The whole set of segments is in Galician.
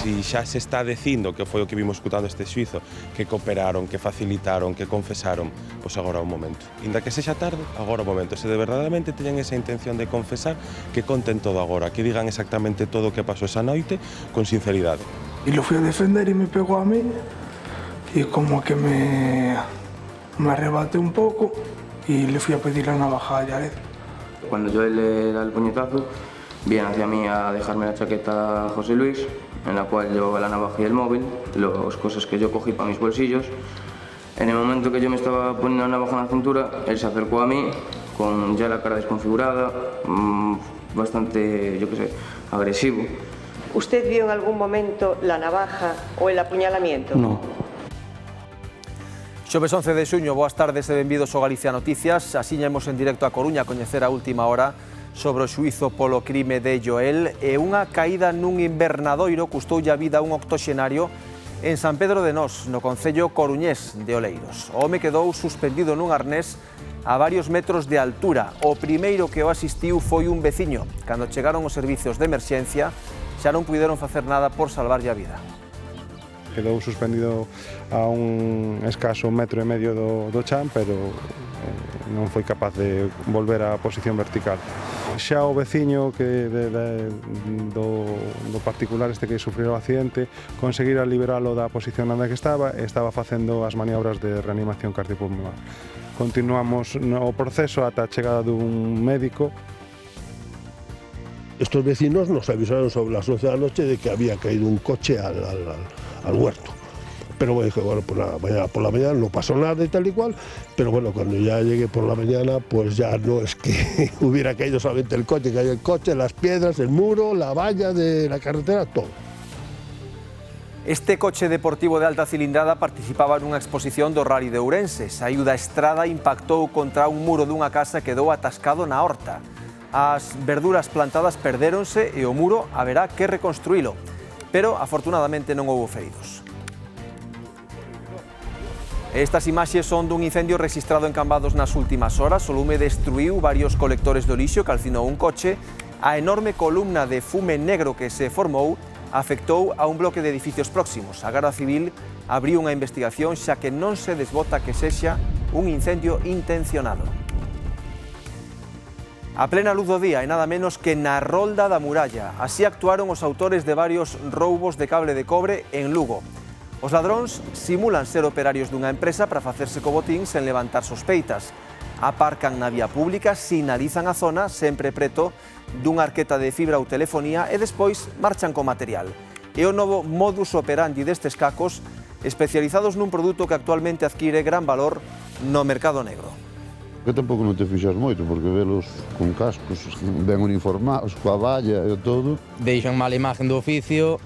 si xa se está dicindo, que foi o que vimos escutando este xuizo, que cooperaron, que facilitaron, que confesaron, pois agora é o momento. Inda que sexa tarde, agora é o momento. Se de verdadeiramente teñen esa intención de confesar, que conten todo agora, que digan exactamente todo o que pasou esa noite con sinceridade. Y lo fui a defender y me pegó a mí y como que me arrebaté un poco y le fui a pedir la navaja a Yared. Cuando yo le da el puñetazo, viene hacia mí a dejarme la chaqueta a José Luis, en la cual llevaba la navaja y el móvil, las cosas que yo cogí para mis bolsillos. En el momento que yo me estaba poniendo la navaja en la cintura, él se acercó a mí con ya la cara desconfigurada, bastante, yo qué sé, agresivo. ¿Usted vio en algún momento la navaja o el apuñalamiento? No. Xoves 11 de xuño, boas tardes e benvidos ao Galicia Noticias. Asiñamos en directo a Coruña a coñecer a última hora sobre o xuízo polo crime de Joel e unha caída nun invernadoiro custoulle a vida a un octoxenario en San Pedro de Nós, no concello coruñés de Oleiros. O home quedou suspendido nun arnés a varios metros de altura. O primeiro que o asistiu foi un veciño. Cando chegaron os servizos de emerxencia, xa non puideron facer nada por salvarlle a vida. Quedou suspendido a un escaso 1,5 metros do chan, pero non foi capaz de volver á posición vertical. Xa o veciño do particular este que sufriu o accidente conseguira liberalo da posición onde que estaba facendo as maniobras de reanimación cardiopulmonar. Continuamos no proceso ata a chegada dun médico. Estos vecinos nos avisaron sobre las 11 de la noche de que había caído un coche al huerto. Pero bueno, dije, bueno, por la mañana no pasó nada y tal y cual, pero bueno, cuando ya llegué por la mañana, pues ya no es que hubiera caído solamente el coche, cayó el coche, las piedras, el muro, la valla de la carretera, todo. Este coche deportivo de alta cilindrada participaba nunha exposición do Rally de Ourense. Saíu da estrada e impactou contra un muro dunha casa que quedou atascado na horta. As verduras plantadas perdéronse e o muro haberá que reconstruílo, pero afortunadamente non houbo feridos. Estas imaxes son dun incendio registrado en Cambados nas últimas horas. O lume destruiu varios colectores do lixo, calcinou un coche. A enorme columna de fume negro que se formou afectou a un bloque de edificios próximos. A Garda Civil abriu unha investigación xa que non se desbota que sexa un incendio intencionado. A plena luz do día e nada menos que na Rolda da Muralla. Así actuaron os autores de varios roubos de cable de cobre en Lugo. Os ladróns simulan ser operarios dunha empresa para facerse co botín sen levantar sospeitas. Aparcan na vía pública, sinalizan a zona, sempre preto dunha arqueta de fibra ou telefonía e despois marchan co material. É o novo modus operandi destes cacos, especializados nun produto que actualmente adquire gran valor no mercado negro. Que tampouco non te fixas moito, porque velos con cascos, ben uniformados, coa valla e todo. Deixan mala imagen do oficio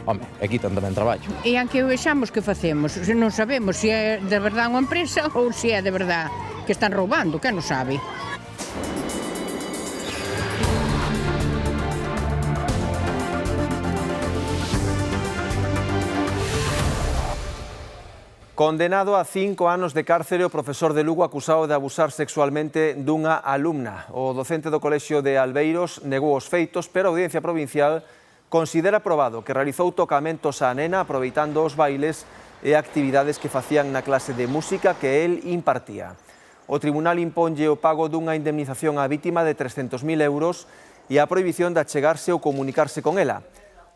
home, e quitan tamén traballo. E aunque o vexamos que facemos, non sabemos se é de verdade unha empresa ou se é de verdade que están roubando, que non sabe. Condenado a 5 anos de cárcere o profesor de Lugo acusado de abusar sexualmente dunha alumna. O docente do Colexio de Albeiros negou os feitos, pero a Audiencia Provincial considera probado que realizou tocamentos á nena aproveitando os bailes e actividades que facían na clase de música que el impartía. O tribunal imponlle o pago dunha indemnización á vítima de 300.000 euros e a prohibición de achegarse ou comunicarse con ela.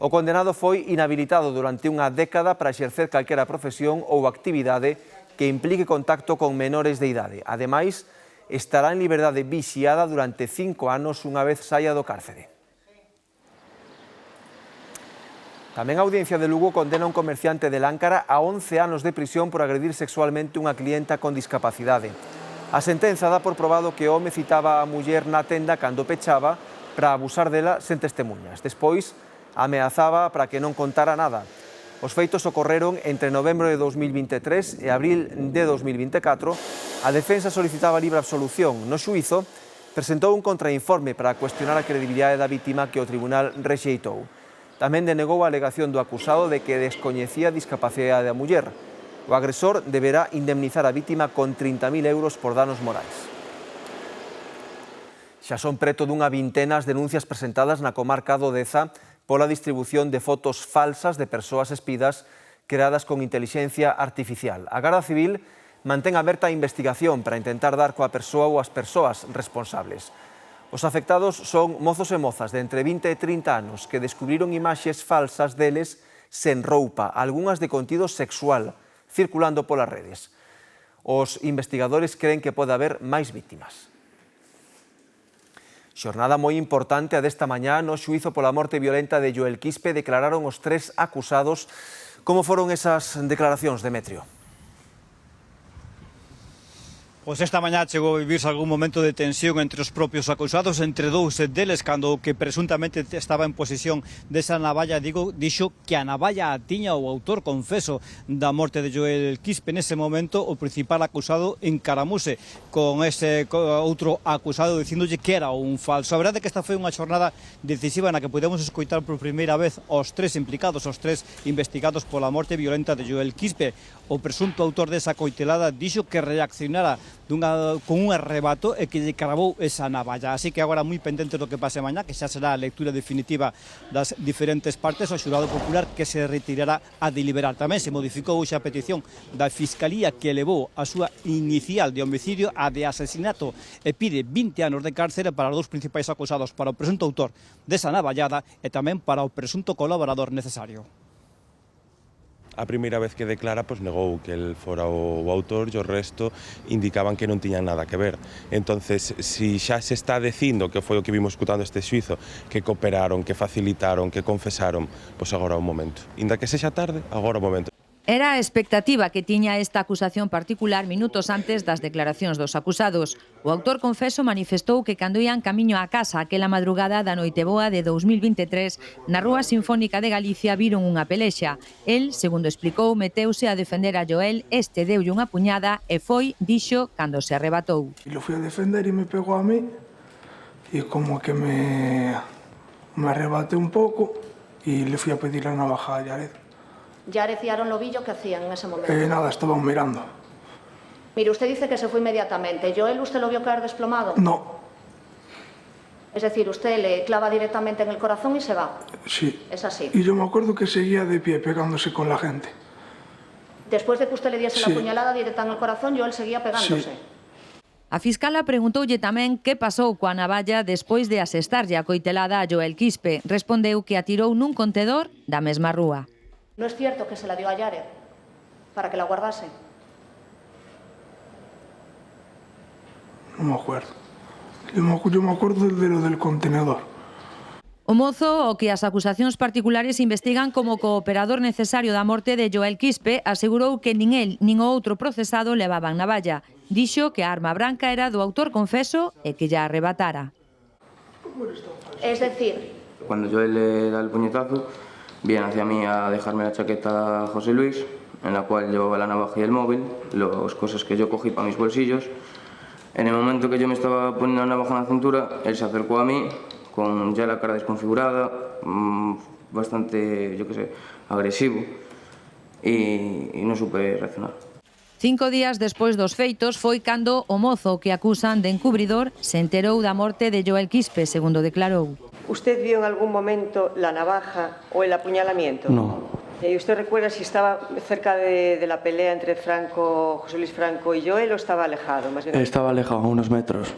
O condenado foi inhabilitado durante unha década para exercer calquera profesión ou actividade que implique contacto con menores de idade. Ademais, estará en liberdade vixiada durante 5 anos unha vez saia do cárcere. Tamén a Audiencia de Lugo condena un comerciante de Láncara a 11 anos de prisión por agredir sexualmente unha clienta con discapacidade. A sentenza dá por probado que o home citaba a muller na tenda cando pechaba para abusar dela sen testemunhas. Despois, ameazaba para que non contara nada. Os feitos ocorreron entre novembro de 2023 e abril de 2024. A defensa solicitaba libre absolución. No xuízo, presentou un contrainforme para cuestionar a credibilidade da vítima que o tribunal rexeitou. Tamén denegou a alegación do acusado de que descoñecía a discapacidade da muller. O agresor deberá indemnizar a vítima con 30.000 euros por danos morais. Xa son preto dunha vintena as denuncias presentadas na comarca do Deza pola distribución de fotos falsas de persoas espidas creadas con intelixencia artificial. A Garda Civil mantén aberta a investigación para intentar dar coa persoa ou as persoas responsables. Os afectados son mozos e mozas de entre 20 e 30 anos que descubriron imaxes falsas deles sen roupa, algunhas de contido sexual, circulando polas redes. Os investigadores creen que pode haber máis vítimas. Xornada moi importante a desta mañá no xuízo pola morte violenta de Joel Quispe. Declararon os 3 acusados. Como foron esas declaracións, Demetrio? Pois esta mañá chegou a vivirse algún momento de tensión entre os propios acusados, entre dous deles, cando que presuntamente estaba en posesión desa navalla, dixo que a navalla a tiña o autor confeso da morte de Joel Quispe. Nese momento o principal acusado encaramuse con ese outro acusado dicíndolle que era un falso. A verdade é que esta foi unha xornada decisiva na que podemos escoitar por primeira vez os 3 implicados, os 3 investigados pola morte violenta de Joel Quispe. O presunto autor desa coitelada dixo que reaccionara con un arrebato e que lle cravou esa navalla. Así que agora moi pendente do que pase mañá, que xa será a lectura definitiva das diferentes partes, o xurado popular que se retirará a deliberar. Tamén se modificou hoxe a petición da Fiscalía que elevou a súa inicial de homicidio a de asesinato e pide 20 anos de cárcere para os 2 principais acusados, para o presunto autor desa navallada e tamén para o presunto colaborador necesario. A primeira vez que declara, pois negou que el fora o autor e o resto indicaban que non tiñan nada que ver. Entonces, si xa se está dicindo que foi o que vimos escutando este xuizo, que cooperaron, que facilitaron, que confesaron, pois agora é o momento. Inda que sexa tarde, agora é o momento. Era a expectativa que tiña esta acusación particular minutos antes das declaracións dos acusados. O autor confeso manifestou que cando ían camiño á casa aquela madrugada da Noiteboa de 2023, na Rúa Sinfónica de Galicia viron unha pelexa. El, segundo explicou, meteuse a defender a Joel, este deulle unha puñada e foi, dixo, cando se arrebatou. Lo fui a defender e me pegou a mí e como que me arrebaté un pouco e le fui a pedir a navaja a Yared. Yared y Aaron Lobillo, ¿qué hacían en ese momento? Nada, estaban mirando. Mire, usted dice que se fue inmediatamente. ¿Joel usted lo vio caer desplomado? No. Es decir, usted le clava directamente en el corazón y se va. Sí. Es así. Y yo me acuerdo que seguía de pie pegándose con la gente. Después de que usted le diese la puñalada directa en el corazón, Joel seguía pegándose. Sí. A fiscala preguntoulle tamén que pasou coa navalla despois de asestarlle a coitelada a Joel Quispe. Respondeu que a tirou nun contedor da mesma rúa. ¿No es cierto que se la dio a Yared para que la guardase? No me acuerdo. Yo me acuerdo de lo del contenedor. O mozo, o que as acusacións particulares investigan como cooperador necesario da morte de Joel Quispe, asegurou que nin el nin o outro procesado levaban navalla. Dixo que a arma branca era do autor confeso e que lla arrebatara. Es decir... Cuando Joel le da el puñetazo, viene hacia mí a dejarme la chaqueta José Luis, en la cual llevaba la navaja y el móvil, las cosas que yo cogí para mis bolsillos. En el momento que yo me estaba poniendo la navaja en la cintura, él se acercó a mí, con ya la cara desconfigurada, bastante, yo qué sé, agresivo, y no supe reaccionar. 5 días despois dos feitos foi cando o mozo que acusan de encubridor se enterou da morte de Joel Quispe, segundo declarou. ¿Usted vio en algún momento la navaja o el apuñalamiento? No. ¿Y usted recuerda si estaba cerca de la pelea entre José Luis Franco y Joel o estaba alejado? Más bien... Estaba alejado a unos metros.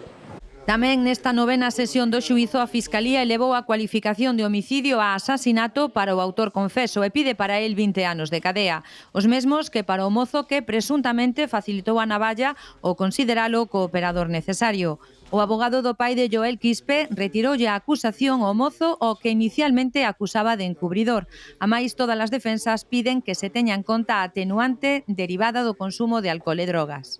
Tamén nesta novena sesión do xuízo a Fiscalía elevou a cualificación de homicidio a asasinato para o autor confeso e pide para el 20 anos de cadea. Os mesmos que para o mozo que presuntamente facilitou a navalla ou consideralo cooperador necesario. O abogado do pai de Joel Quispe retiroulle a acusación ao mozo o que inicialmente acusaba de encubridor. A máis, todas as defensas piden que se teña en conta a atenuante derivada do consumo de alcohol e drogas.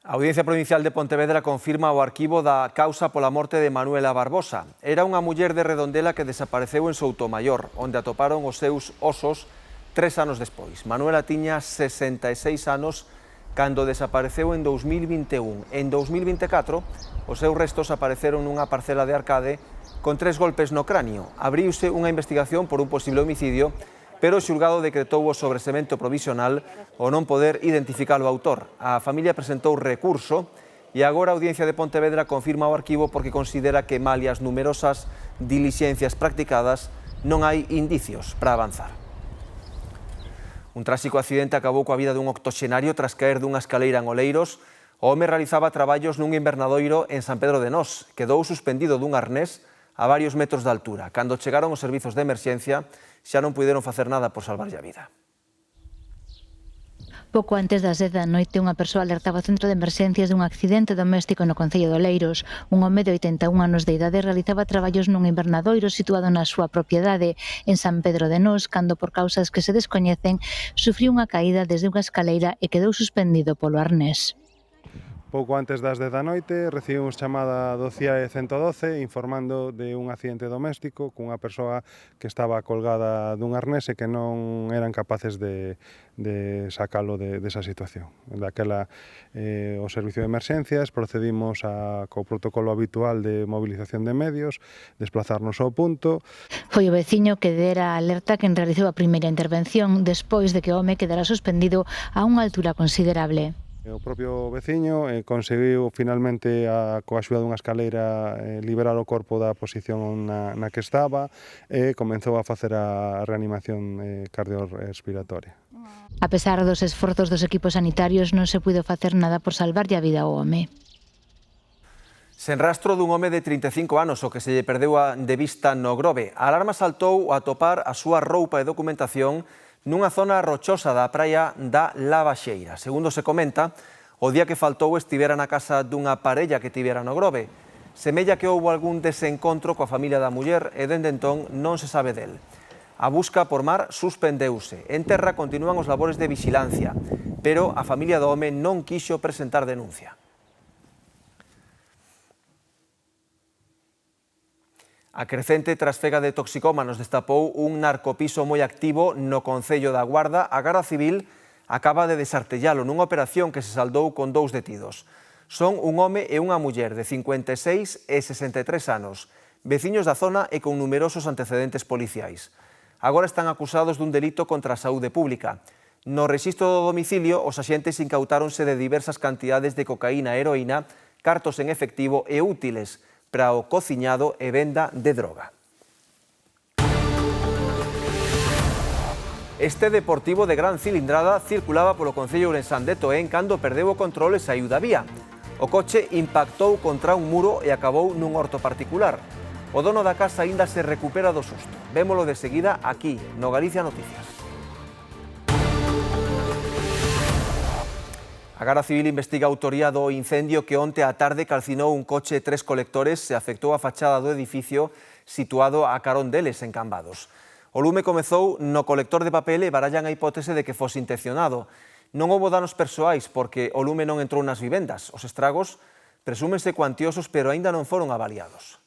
A Audiencia Provincial de Pontevedra confirma o arquivo da causa pola morte de Manuela Barbosa. Era unha muller de Redondela que desapareceu en Soutomaior, onde atoparon os seus osos 3 anos despois. Manuela tiña 66 anos cando desapareceu en 2021. En 2024, os seus restos apareceron nunha parcela de Arcade con 3 golpes no cráneo. Abriuse unha investigación por un posible homicidio, pero o xulgado decretou o sobresemento provisional ao non poder identificar o autor. A familia presentou recurso E agora a Audiencia de Pontevedra confirma ao arquivo porque considera que, malia as numerosas dilixencias practicadas, non hai indicios para avanzar. Un tráxico accidente acabou coa vida dun octoxenario tras caer dunha escaleira en Oleiros. O home realizaba traballos nun invernadoiro en San Pedro de Nós. Quedou suspendido dun arnés a varios metros de altura. Cando chegaron os servizos de emerxencia, xa non puideron facer nada por salvarlle a vida. Pouco antes das 10 da noite, unha persoa alertaba ao centro de emerxencias dun accidente doméstico no concello de Oleiros. Un home de 81 anos de idade realizaba traballos nun invernadoiro situado na súa propiedade en San Pedro de Nós, cando por causas que se descoñecen, sufriu unha caída desde unha escaleira e quedou suspendido polo arnés. Pouco antes das 10 da noite recibimos chamada do CIAE 112 informando de un accidente doméstico cunha persoa que estaba colgada dun arnés e que non eran capaces de sacalo desa situación. Daquela, o servicio de emerxencias procedimos co protocolo habitual de movilización de medios, desplazarnos ao punto. Foi o veciño que dera a alerta quen realizou a primeira intervención despois de que o home quedara suspendido a unha altura considerable. O propio veciño conseguiu finalmente, coa axuda dunha escaleira, liberar o corpo da posición na que estaba e comenzou a facer a reanimación cardiorrespiratoria. A pesar dos esforzos dos equipos sanitarios, non se puido facer nada por salvarlle a vida ao home. Sen rastro dun home de 35 anos o que se lle perdeu de vista no Grove. A alarma saltou a topar a súa roupa e documentación nunha zona rochosa da praia da Lavaxeira. Segundo se comenta, o día que faltou estivera na casa dunha parella que tivera no Grove. Semella que houbo algún desencontro coa familia da muller e dende entón non se sabe del. A busca por mar suspendeuse. En terra continúan os labores de vixilancia, pero a familia do home non quixo presentar denuncia. A crecente trasfega de toxicómanos destapou un narcopiso moi activo no concello da Guarda. A Garda Civil acaba de desartellalo nunha operación que se saldou con 2 detidos. Son un home e unha muller de 56 e 63 anos, veciños da zona e con numerosos antecedentes policiais. Agora están acusados dun delito contra a saúde pública. No rexistro do domicilio, os axentes incautáronse de diversas cantidades de cocaína e heroína, cartos en efectivo e útiles para o cociñado e venda de droga. Este Deportivo de gran cilindrada circulaba polo concello ourensán de Toén cando perdeu o control e saiu da vía. O coche impactou contra un muro e acabou nun horto particular. O dono da casa aínda se recupera do susto. Vémolo de seguida aquí, no Galicia Noticias. A Garda Civil investiga a autoría do incendio que onte á tarde calcinou un coche e 3 colectores e afectou a fachada do edificio situado a carón deles en Cambados. O lume comezou no colector de papel e barallan a hipótese de que fose intencionado. Non houbo danos persoais porque o lume non entrou nas vivendas. Os estragos presúmense cuantiosos, pero aínda non foron avaliados.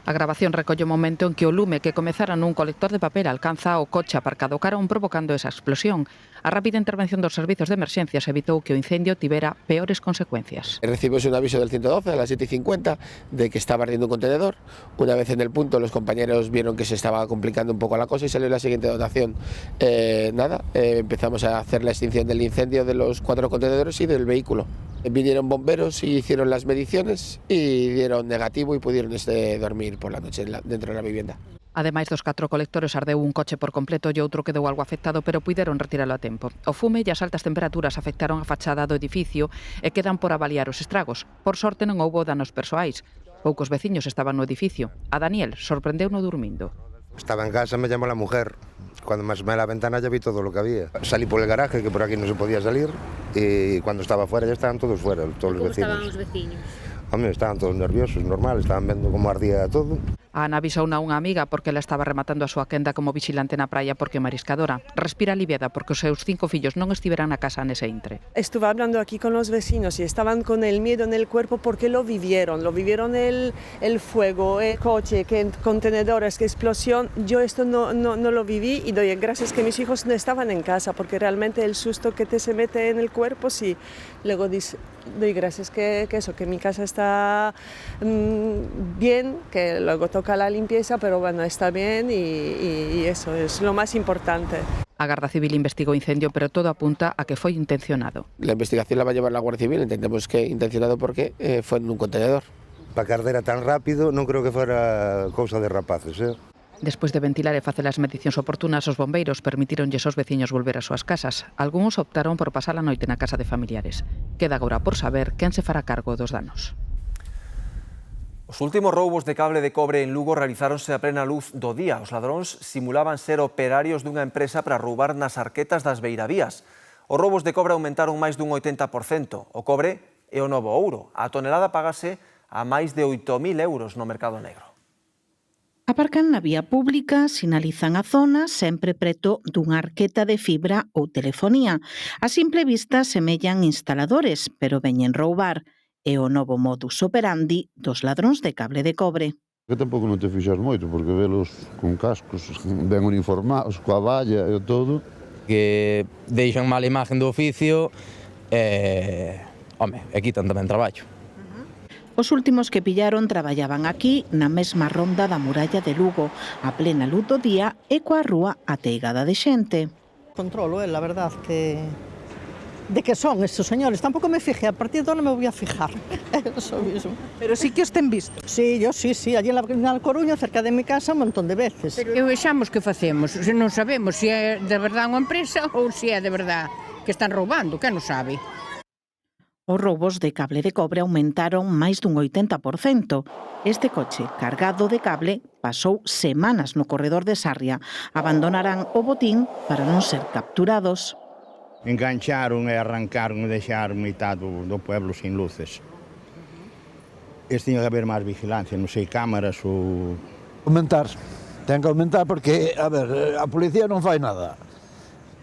A grabación recolle o momento en que o lume que comezara nun colector de papel alcanza o coche aparcado carón provocando esa explosión. A rápida intervención dos servizos de emerxencias evitou que o incendio tivera peores consecuencias. Recibimos un aviso del 112 a las 7:50 de que estaba ardiendo un contenedor. Una vez en el punto los compañeros vieron que se estaba complicando un poco la cosa y salió la siguiente dotación. Empezamos a hacer la extinción del incendio de los 4 contenedores y del vehículo. Vinieron bomberos y hicieron las mediciones y dieron negativo y pudieron dormir por la noche dentro de la vivienda. Ademais dos 4 colectores ardeu un coche por completo e outro quedou algo afectado, pero puideron retiralo a tempo. O fume e as altas temperaturas afectaron a fachada do edificio e quedan por avaliar os estragos. Por sorte non houbo danos persoais. Poucos veciños estaban no edificio. A Daniel sorprendeuno durmindo. Estaba en casa, me llamó la mujer. Cuando me asomé a la ventana ya vi todo lo que había. Salí por el garaje, que por aquí no se podía salir, y cuando estaba fuera ya estaban todos fuera, todos los vecinos. ¿Cómo estaban los vecinos? Hombre, estaban todos nerviosos, normal, estaban vendo como ardía todo. A Ana avisouna unha amiga porque ela estaba rematando a súa quenda como vigilante na praia porque é mariscadora. Respira aliviada porque os seus 5 fillos non estiveran na casa nese intre. Estuve hablando aquí con los vecinos y estaban con el miedo en el cuerpo porque lo vivieron el fuego, el coche, que contenedores, que explosión. Yo esto no lo viví y doy gracias que mis hijos no estaban en casa porque realmente el susto que te se mete en el cuerpo, sí. Luego doy gracias que mi casa está bien, que luego toca la limpieza, pero bueno, está bien y eso es lo más importante. A Garda Civil investigó o incendio, pero todo apunta a que foi intencionado. La investigación la va a llevar la Guardia Civil, entendemos que intencionado porque fue en un contenedor. Para que ardera tan rápido non creo que fuera cousa de rapaces, Despois de ventilar e facer as medicións oportunas, os bombeiros permitironlles aos veciños volver ás súas casas. Algúns optaron por pasar a noite na casa de familiares. Queda agora por saber quen se fará cargo dos danos. Os últimos roubos de cable de cobre en Lugo realizáronse a plena luz do día. Os ladróns simulaban ser operarios dunha empresa para roubar nas arquetas das beiravías. Os roubos de cobre aumentaron máis dun 80%. O cobre é o novo ouro. A tonelada págase a máis de 8.000 euros no mercado negro. Aparcan na vía pública, sinalizan a zona, sempre preto dunha arqueta de fibra ou telefonía. A simple vista semellan instaladores, pero veñen roubar. É o novo modus operandi dos ladróns de cable de cobre. Que tampouco non te fixas moito, porque velos con cascos, ben uniformados, coa valla e todo. Que deixan mala imagen do oficio e quitan tamén traballo. Os últimos que pillaron traballaban aquí, na mesma ronda da muralla de Lugo, a plena luz do día e coa rúa ateigada de xente. Controlo, la verdad, que... ¿De qué son estos señores? Tampoco me fijé, a partir de ahora me voy a fijar. Eso mismo. Pero sí que os ten visto. Sí, yo sí, allí en la Coruña, cerca de mi casa, un montón de veces. Pero vexamos que facemos, non sabemos se é de verdade unha empresa ou se é de verdade que están roubando, que non sabe. Os roubos de cable de cobre aumentaron máis dun 80%. Este coche, cargado de cable, pasou semanas no corredor de Sarria. Abandonarán o botín para non ser capturados. Engancharon e arrancaron e deixaron mitad do pueblo sin luces. Tiña que haber máis vigilancia, non sei, cámaras ou... Aumentar, ten que aumentar porque, a ver, a policía non fai nada.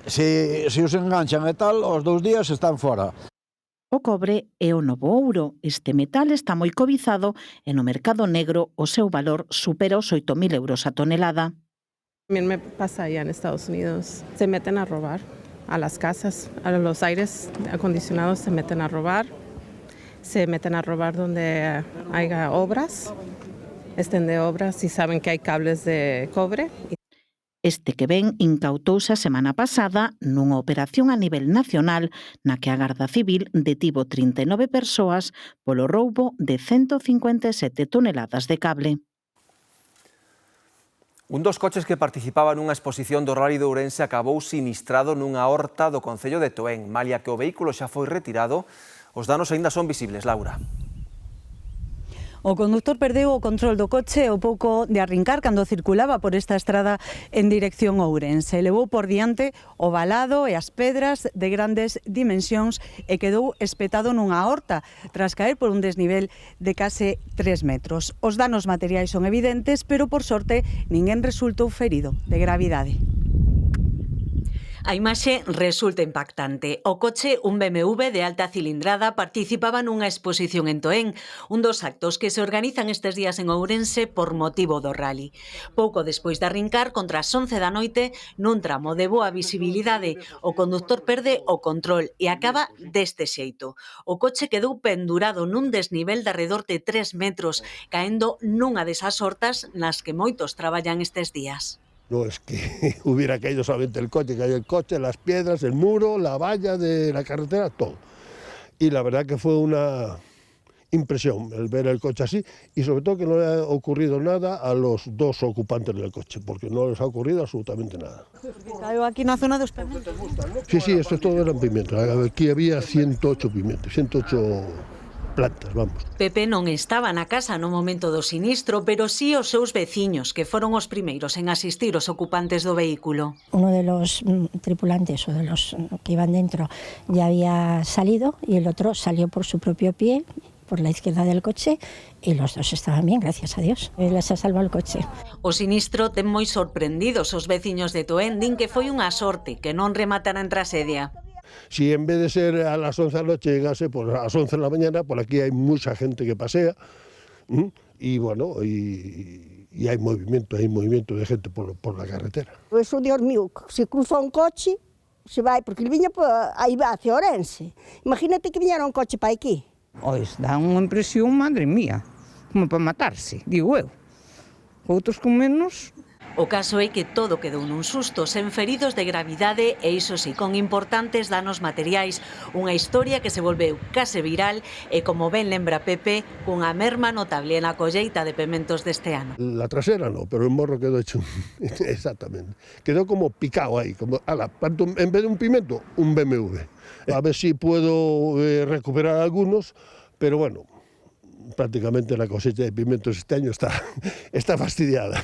Se os enganchan e tal, aos 2 días están fora. O cobre é o novo ouro. Este metal está moi cobizado e no mercado negro o seu valor supera os 8.000 euros a tonelada. También me pasa allá en Estados Unidos. Se meten a robar a las casas, a los aires acondicionados se meten a robar donde haya obras, estén de obras y saben que hay cables de cobre. Este que ven incautouse a semana pasada nunha operación a nivel nacional na que a Garda Civil detivo 39 persoas polo roubo de 157 toneladas de cable. Un dos coches que participaba nunha exposición do Rally de Ourense acabou sinistrado nunha horta do concello de Toén. Malia que o vehículo xa foi retirado, os danos aínda son visibles, Laura. O conductor perdeu o control do coche ao pouco de arrincar cando circulaba por esta estrada en dirección a Ourense. Levou por diante o valado e as pedras de grandes dimensións e quedou espetado nunha horta tras caer por un desnivel de case 3 metros. Os danos materiais son evidentes, pero por sorte ninguén resultou ferido de gravidade. A imaxe resulta impactante. O coche, un BMW de alta cilindrada, participaba nunha exposición en Toén, un dos actos que se organizan estes días en Ourense por motivo do rally. Pouco despois de arrincar, contra as 11 da noite, nun tramo de boa visibilidade, o conductor perde o control e acaba deste xeito. O coche quedou pendurado nun desnivel de arredor de 3 metros, caendo nunha desas hortas nas que moitos traballan estes días. No es que hubiera caído solamente el coche, cayó el coche, las piedras, el muro, la valla de la carretera, todo. Y la verdad que fue una impresión el ver el coche así y sobre todo que no le ha ocurrido nada a los dos ocupantes del coche, porque no les ha ocurrido absolutamente nada. Caiu aquí na zona dos pimientos. Sí, esto todo eran pimientos. Aquí había 108 pimientos, 108 plantas, vamos. Pepe non estaba na casa no momento do sinistro, pero sí os seus veciños, que foron os primeiros en asistir os ocupantes do vehículo. Uno de los tripulantes o de los que iban dentro ya había salido y el otro salió por su propio pie, por la izquierda del coche, y los dos estaban bien, gracias a Dios. Les ha salvado el coche. O sinistro ten moi sorprendidos os veciños de Toén, din que foi unha sorte que non rematara en tragedia. Si en vez de ser a las 11 de la noche llegase pues a las 11 de la mañana, por aquí hay mucha gente que pasea y bueno, y hay movimiento de gente por la carretera. Eso, Dios mío, se cruza un coche, se vai, porque ele viña aí va hacia Ourense. Imagínate que viñera un coche para aquí. Pois dá unha impresión, madre mía, como para matarse, digo eu. Outros con menos. O caso é que todo quedou nun susto, sen feridos de gravidade e, iso sí, con importantes danos materiais. Unha historia que se volveu case viral e, como ben lembra Pepe, cunha merma notable na colleita de pementos deste ano. La trasera no, pero el morro quedó hecho exactamente. Quedó como picado ahí, como en vez de un pimiento, un BMW. A ver si puedo recuperar algunos, pero bueno, prácticamente la cosecha de pimientos este año está fastidiada.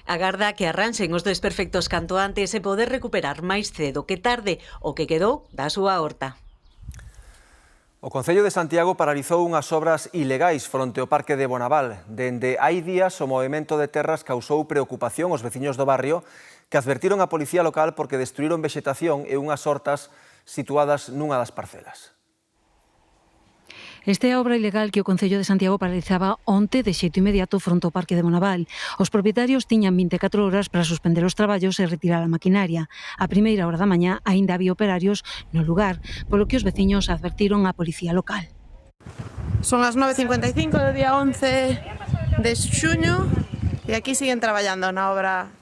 Agarda que arranxen os desperfectos canto antes e poder recuperar máis cedo que tarde o que quedou da súa horta. O Concello de Santiago paralizou unhas obras ilegais fronte ao Parque de Bonaval. Dende hai días o movemento de terras causou preocupación aos veciños do barrio que advertiron a policía local porque destruíron vexetación e unhas hortas situadas nunha das parcelas. Esta é a obra ilegal que o Concello de Santiago paralizaba onte de xeito inmediato fronte ao Parque de Bonaval. Os propietarios tiñan 24 horas para suspender os traballos e retirar a maquinaria. A primeira hora da mañá aínda había operarios no lugar, polo que os veciños advertiron á policía local. Son as 9:55 do día 11 de xuño e aquí siguen traballando na obra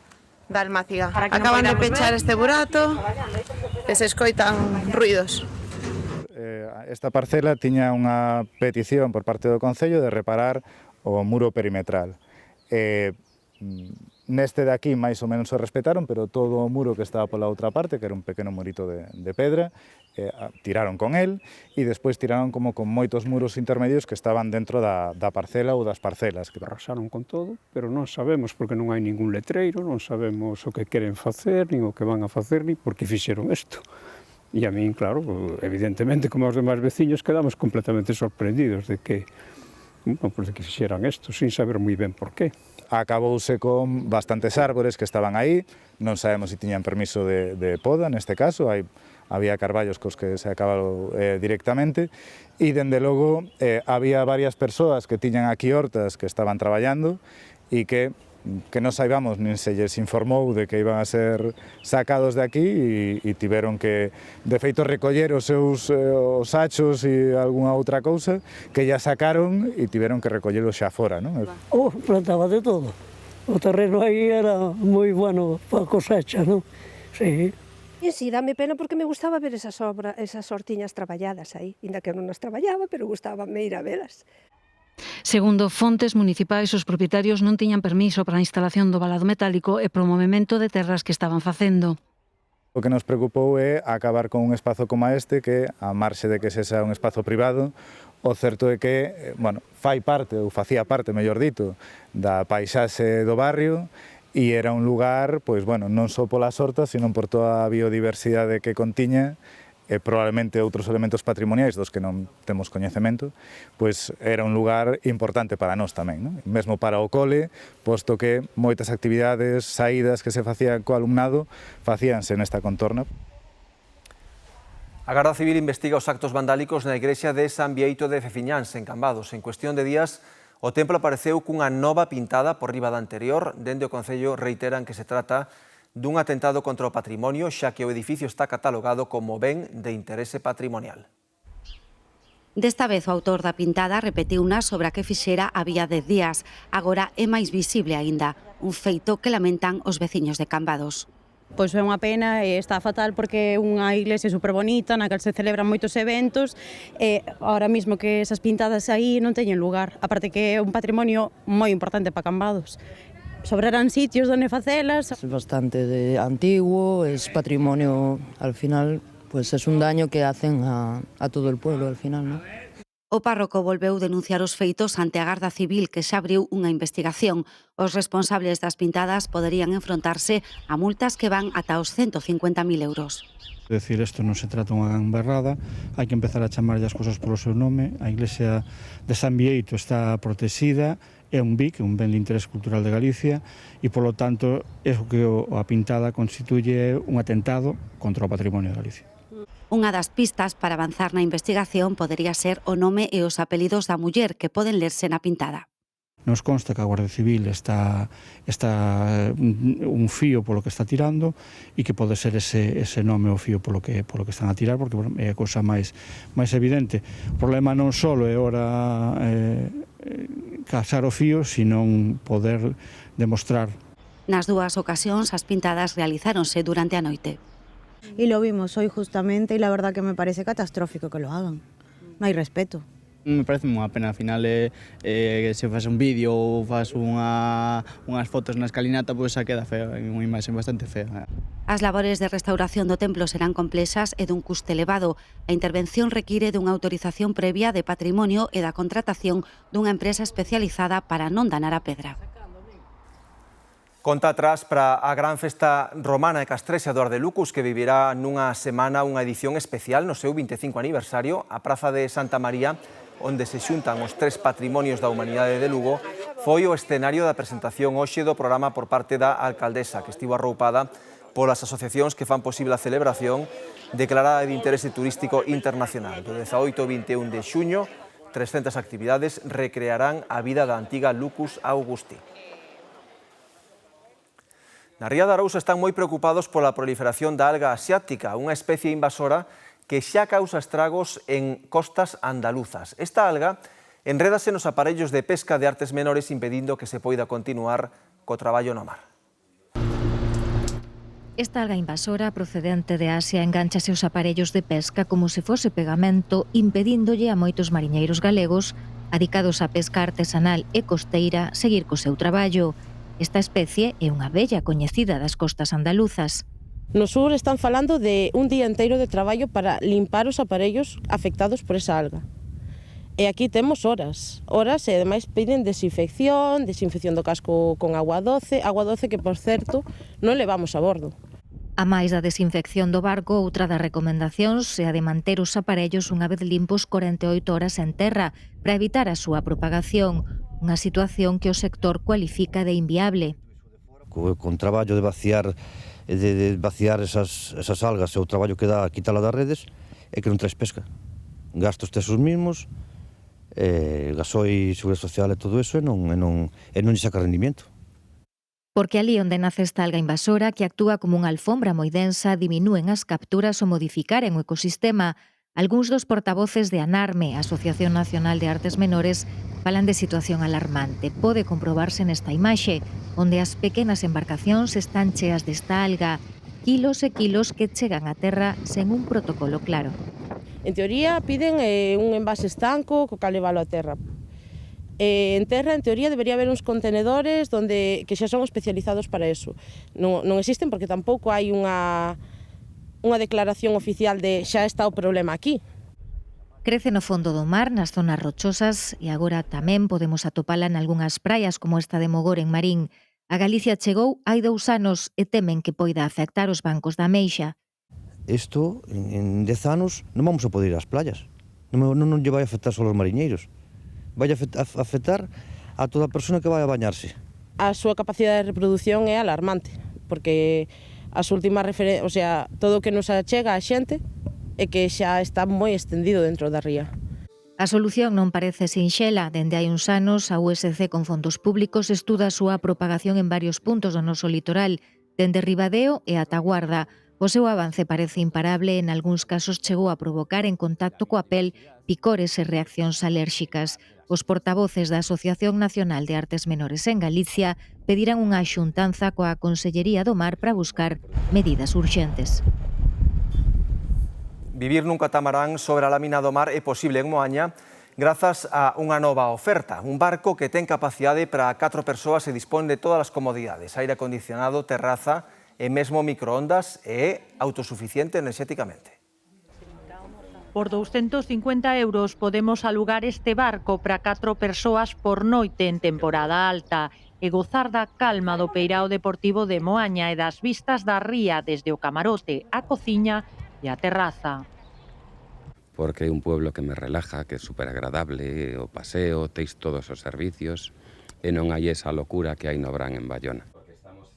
da Almáciga. Acaban de pechar este burato e se escoitan ruidos. Esta parcela tiña unha petición por parte do Concello de reparar o muro perimetral. Neste de aquí máis ou menos se respetaron, pero todo o muro que estaba pola outra parte, que era un pequeno murito de pedra, tiraron con el e despois tiraron como con moitos muros intermedios que estaban dentro da parcela ou das parcelas. Arrasaron con todo, pero non sabemos porque non hai ningún letreiro, non sabemos o que queren facer, nin o que van a facer, nin por que fixeron isto. E a min, claro, evidentemente, como os demais veciños, quedamos completamente sorprendidos de que fixeran isto, sin saber moi ben por qué. Acabouse con bastantes árbores que estaban aí, non sabemos se tiñan permiso de poda, neste caso, había carballos cos que se acabaron directamente, e, dende logo, había varias persoas que tiñan aquí hortas que estaban traballando e que non saibamos, nin se lles informou de que iban a ser sacados de aquí e tiveron que, de feito, recoller os seus sachos e algunha outra cousa que ya sacaron e tiveron que recollelos xa fora, non? Plantaba de todo. O terreno aí era moi bueno para cosecha, non? Sí. E si, dame pena porque me gustaba ver esas hortiñas traballadas aí, inda que non as traballaba, pero gustábame ir a velas. Segundo fontes municipais, os propietarios non tiñan permiso para a instalación do valado metálico e para o movemento de terras que estaban facendo. O que nos preocupou é acabar con un espazo como este que, a marxe de que sexa un espazo privado, o certo é que, fai parte, ou facía parte, mellor dito, da paisaxe do barrio e era un lugar, non só polas hortas, sino por toda a biodiversidade que contiña e probablemente outros elementos patrimoniais dos que non temos coñecemento, era un lugar importante para nós tamén, non? Mesmo para o cole, posto que moitas actividades, saídas que se facían co alumnado, facíanse nesta contorna. A Garda Civil investiga os actos vandálicos na igrexa de San Bieito de Feciñáns, en Cambados. En cuestión de días, o templo apareceu cunha nova pintada por riba da anterior. Dende o Concello reiteran que se trata dun atentado contra o patrimonio, xa que o edificio está catalogado como ben de interese patrimonial. Desta vez o autor da pintada repetiu unha sobre a que fixera había 10 días. Agora é máis visible aínda, un feito que lamentan os veciños de Cambados. Pois é unha pena e está fatal porque é unha iglesia superbonita na que se celebran moitos eventos e ahora mismo que esas pintadas aí non teñen lugar, aparte que é un patrimonio moi importante para Cambados. Sobrarán sitios donde facelas. Es bastante antiguo, es patrimonio, al final, pues es un daño que hacen a todo el pueblo, al final, ¿no? O párroco volveu denunciar os feitos ante a Garda Civil, que xa abriu unha investigación. Os responsables das pintadas poderían enfrontarse a multas que van ata os 150.000 euros. É dicir, isto non se trata unha gamberrada, hai que empezar a chamarlle as cousas polo seu nome. A iglesia de San Bieito está protexida, é un BIC, un ben de interés cultural de Galicia, e, polo tanto, é o que a pintada constituye un atentado contra o patrimonio de Galicia. Unha das pistas para avanzar na investigación podería ser o nome e os apelidos da muller que poden lerse na pintada. Nos consta que a Guardia Civil está un fío polo que está tirando e que pode ser ese nome o fío polo que están a tirar, porque é a cousa máis evidente. O problema non só é ora casar o fío, sino poder demostrar. Nas dúas ocasións, as pintadas realizáronse durante a noite. Y lo vimos hoy justamente y la verdad que me parece catastrófico que lo hagan. No hay respeto. Me parece unha pena, ao final se faz un vídeo ou faz unhas fotos na escalinata, pois xa queda fea, unha imaxe bastante fea. As labores de restauración do templo serán complexas e dun custe elevado. A intervención require dunha autorización previa de patrimonio e da contratación dunha empresa especializada para non danar a pedra. Conta atrás para a gran festa romana de Castrexa do Ar de Lucus, que vivirá nunha semana unha edición especial no seu 25 aniversario. A Praza de Santa María, onde se xuntan os 3 patrimonios da humanidade de Lugo, foi o escenario da presentación hoxe do programa por parte da alcaldesa, que estivo arroupada polas asociacións que fan posible a celebración declarada de interese turístico internacional. Do 18 ao 21 de xuño, 300 actividades recrearán a vida da antiga Lucus Augusti. Na Ría de Arousa están moi preocupados pola proliferación da alga asiática, unha especie invasora que xa causa estragos en costas andaluzas. Esta alga enrédase nos aparellos de pesca de artes menores impedindo que se poida continuar co traballo no mar. Esta alga invasora procedente de Asia engánchase os aparellos de pesca como se fose pegamento, impedíndolle a moitos mariñeiros galegos adicados á pesca artesanal e costeira seguir co seu traballo. Esta especie é unha vella coñecida das costas andaluzas. No sur están falando de un día inteiro de traballo para limpar os aparellos afectados por esa alga. E aquí temos horas e ademais piden desinfección do casco con agua doce que, por certo, non levamos a bordo. A máis da desinfección do barco, outra das recomendacións é a de manter os aparellos unha vez limpos 48 horas en terra para evitar a súa propagación, unha situación que o sector cualifica de inviable. Con traballo de vaciar esas algas e o traballo que dá a quitala das redes é que non traes pesca. Gastos tes os mismos, gasoi, seguridade social e todo eso e non lle saca rendimento. Porque ali onde nace esta alga invasora, que actúa como unha alfombra moi densa, diminúen as capturas ou modificaren o ecosistema. Algúns dos portavoces de ANARME, Asociación Nacional de Artes Menores, falan de situación alarmante. Pode comprobarse nesta imaxe, onde as pequenas embarcacións están cheas desta alga, kilos e kilos que chegan a terra sen un protocolo claro. En teoría, piden un envase estanco co cal levalo a terra. En terra, en teoría, debería haber uns contenedores que xa son especializados para eso. Non existen porque tampouco hai unha declaración oficial de xa está o problema aquí. Crece no fondo do mar, nas zonas rochosas, e agora tamén podemos atopala en algunhas praias como esta de Mogor en Marín. A Galicia chegou hai 2 anos e temen que poida afectar os bancos da Ameixa. Isto, en 10 anos, non vamos a poder ir ás playas. Non lle vai afectar só aos mariñeiros. Vai afectar a toda a persona que vai a bañarse. A súa capacidade de reproducción é alarmante, porque as últimas todo o que nos achega a xente é que xa está moi extendido dentro da ría. A solución non parece sinxela. Dende hai uns anos, a USC con fondos públicos estuda a súa propagación en varios puntos do noso litoral, dende Ribadeo e ata Guarda. O seu avance parece imparable e en algúns casos chegou a provocar en contacto coa pel picores e reaccións alérxicas. Os portavoces da Asociación Nacional de Artes Menores en Galicia pedirán unha xuntanza coa Consellería do Mar para buscar medidas urxentes. Vivir nun catamarán sobre a lámina do mar é posible en Moaña grazas a unha nova oferta. Un barco que ten capacidade para 4 persoas e dispón de todas as comodidades, aire acondicionado, terraza e mesmo microondas e é autosuficiente enerxéticamente. Por 250 euros podemos alugar este barco para 4 persoas por noite en temporada alta e gozar da calma do peirao deportivo de Moaña e das vistas da ría desde o camarote, a cociña e a terraza. Porque é un pueblo que me relaja, que é super agradable, o paseo, teis todos os servicios e non hai esa locura que hai no Brán en Bayona.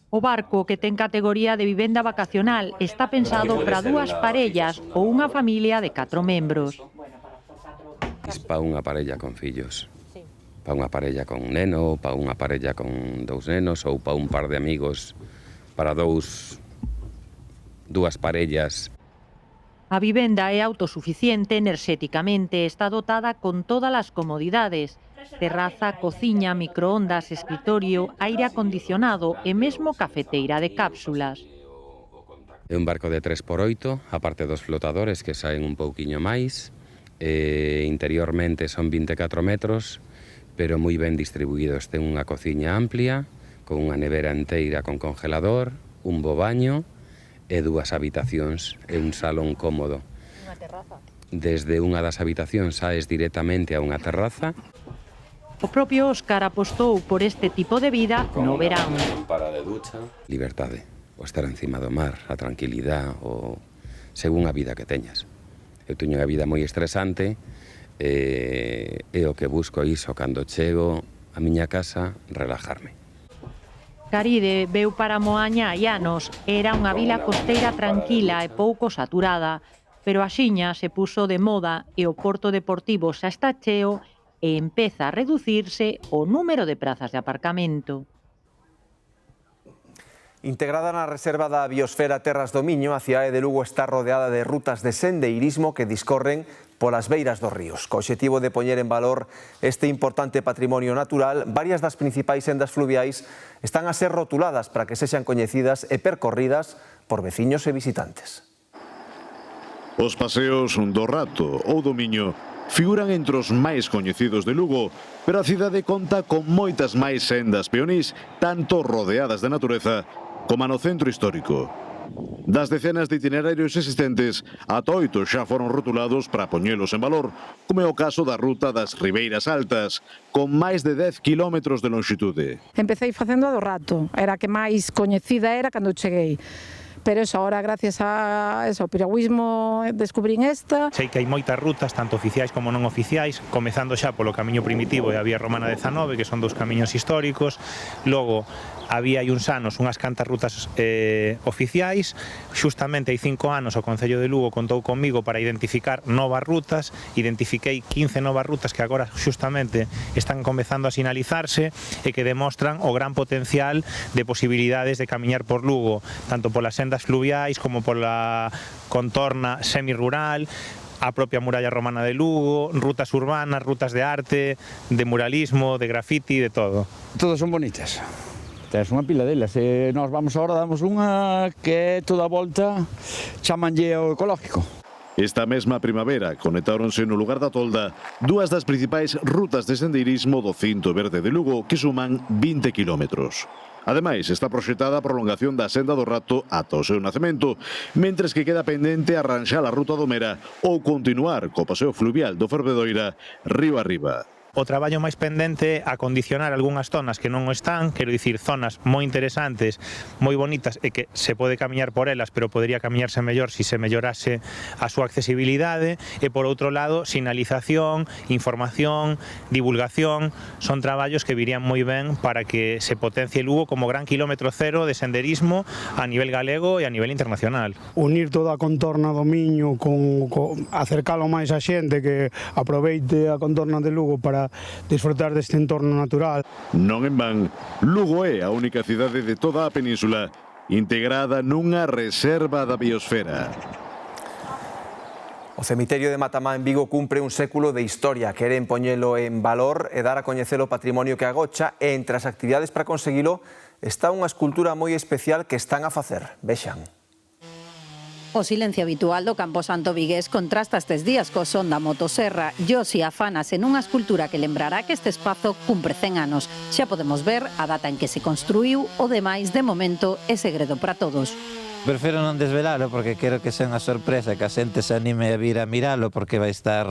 O barco, que ten categoría de vivenda vacacional, está pensado para 2 parellas ou unha familia de 4 membros. Es para unha parella con fillos, para unha parella con neno, para unha parella con 2 nenos ou para un par de amigos, para dúas parellas. A vivenda é autosuficiente enerxéticamente, está dotada con todas as comodidades. Terraza, cociña, microondas, escritorio, aire acondicionado e mesmo cafeteira de cápsulas. É un barco de 3x8, aparte dos flotadores que saen un pouquiño máis. Interiormente son 24 metros, pero moi ben distribuídos. Ten unha cociña amplia, con unha nevera enteira con congelador, un bo baño e 2 habitacións e un salón cómodo. Unha terraza. Desde unha das habitacións saes directamente a unha terraza. O propio Óscar apostou por este tipo de vida no verán. Para de ducha. Liberdade, o estar encima do mar, a tranquilidade, o según a vida que teñas. Eu teño unha vida moi estresante e o que busco iso cando chego a miña casa, relajarme. Caride veu para Moaña hai anos. Era unha vila costeira tranquila e pouco saturada, pero a xiña se puso de moda e o porto deportivo xa está cheo e empeza a reducirse o número de prazas de aparcamento. Integrada na reserva da Biosfera Terras do Miño, a cidade de Lugo está rodeada de rutas de sendeirismo que discorren polas beiras dos ríos. Co obxectivo de poñer en valor este importante patrimonio natural, varias das principais sendas fluviais están a ser rotuladas para que sexan coñecidas e percorridas por veciños e visitantes. Os paseos do Rato ou do Miño figuran entre os máis coñecidos de Lugo, pero a cidade conta con moitas máis sendas peonís, tanto rodeadas de natureza como no centro histórico. Das decenas de itinerarios existentes, ata 8 xa foron rotulados para poñelos en valor, como é o caso da ruta das Ribeiras Altas, con máis de 10 kilómetros de longitude. Empecé facendo a do Rato, era a que máis coñecida era cando cheguei. Pero eso, ahora, gracias ao piragüismo, descubrín esta. Sei que hai moitas rutas, tanto oficiais como non oficiais, comezando xa polo camiño primitivo e a vía romana 19, que son 2 camiños históricos. Logo, había hai uns anos unhas cantas rutas oficiais. Justamente hai 5 anos o Concello de Lugo contou comigo para identificar novas rutas. Identifiquei 15 novas rutas que agora justamente están comezando a sinalizarse e que demostran o gran potencial de posibilidades de camiñar por Lugo, tanto polas sendas fluviais como pola contorna semirural, a propia muralla romana de Lugo, rutas urbanas, rutas de arte, de muralismo, de grafiti, de todo. Todas son bonitas. Tens unha pila delas. E nós vamos agora, damos unha que é toda a volta, chamanlle o ecológico. Esta mesma primavera conectáronse no lugar da Tolda 2 das principais rutas de sendeirismo do Cinto Verde de Lugo, que suman 20 kilómetros. Ademais, está proxectada a prolongación da senda do Rato ata o seu nacemento, mentres que queda pendente arranxar a ruta do Mera ou continuar co paseo fluvial do Fervedoira río arriba. O traballo máis pendente a acondicionar algunhas zonas que non o están, quero dicir, zonas moi interesantes, moi bonitas e que se pode camiñar por elas, pero podería camiñarse mellor se mellorase a súa accesibilidade, e por outro lado, sinalización, información, divulgación, son traballos que virían moi ben para que se potencie Lugo como gran kilómetro cero de senderismo a nivel galego e a nivel internacional. Unir toda a contorna do Miño, acercalo máis a xente que aproveite a contorna de Lugo para disfrutar deste entorno natural. Non en van, Lugo é a única cidade de toda a península integrada nunha reserva da biosfera. O cemiterio de Matamá en Vigo cumpre un século de historia. Queren poñelo en valor e dar a coñecer o patrimonio que agocha, e entre as actividades para conseguilo está unha escultura moi especial que están a facer. Vexan. O silencio habitual do Camposanto vigués contrasta estes días co son da motosserra. Josi afánase nunha escultura que lembrará que este espazo cumpre 100 anos. Xa podemos ver a data en que se construiu, o demais, de momento, é segredo para todos. Prefiro non desvelalo porque quero que sea unha sorpresa, que a xente se anime a vir a miralo porque vai estar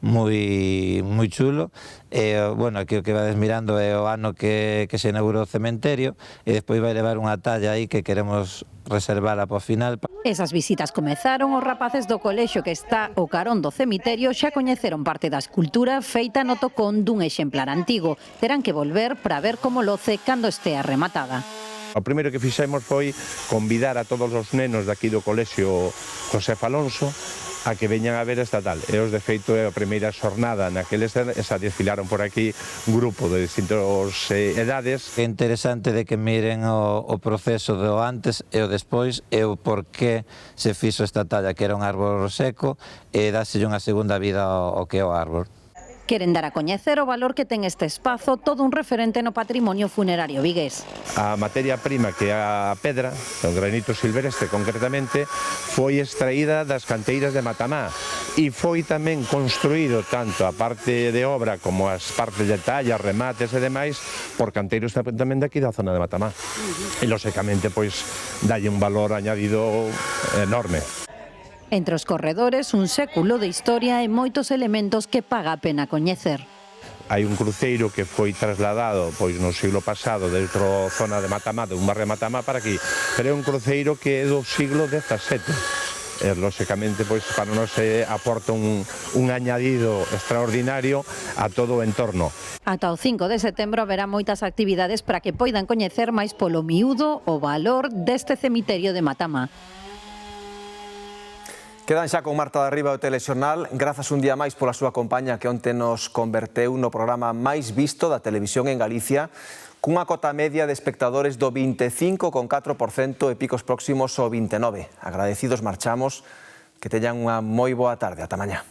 moi chulo. E, bueno, aquí o que vades mirando é o ano que se inaugurou o cementerio, e despois vai levar unha talla aí que queremos reservala para o final. Esas visitas comezaron, os rapaces do colexio que está ao carón do cemiterio xa coñeceron parte da escultura feita no tocón dun exemplar antigo. Terán que volver para ver como loce cando estea rematada. O primeiro que fixemos foi convidar a todos os nenos daqui do colexio José Alonso a que veñan a ver a estatal. E os de feito é a primeira xornada naqueles esa desfilaron por aquí un grupo de distintas edades. É interesante de que miren o proceso do antes e o despois e o porqué se fixo esta talla, que era un árbol seco, e dáselle unha segunda vida ao que é o árbol. Queren dar a coñecer o valor que ten este espazo, todo un referente no patrimonio funerario vigués. A materia prima, que é a pedra, o granito silvestre concretamente, foi extraída das canteiras de Matamá e foi tamén construído tanto a parte de obra como as partes de talla, remates e demais por canteiros tamén daqui da zona de Matamá. E, lóxicamente, pois, dalle un valor añadido enorme. Entre os corredores, un século de historia e moitos elementos que paga a pena coñecer. Hai un cruceiro que foi trasladado pois no siglo pasado dentro da zona de Matamá, de un barrio de Matamá para aquí, pero é un cruceiro que é do siglo XVII. Lóxicamente, pois, para nós aporta un añadido extraordinario a todo o entorno. Ata o 5 de setembro haberá moitas actividades para que poidan coñecer máis polo miúdo o valor deste cemiterio de Matamá. Quedan xa con Marta de Arriba o Telexornal. Grazas un día máis pola súa compañía que onte nos converteu no programa máis visto da televisión en Galicia, cunha cota media de espectadores do 25,4% e picos próximos ao 29%. Agradecidos marchamos, que teñan unha moi boa tarde. Ata mañá.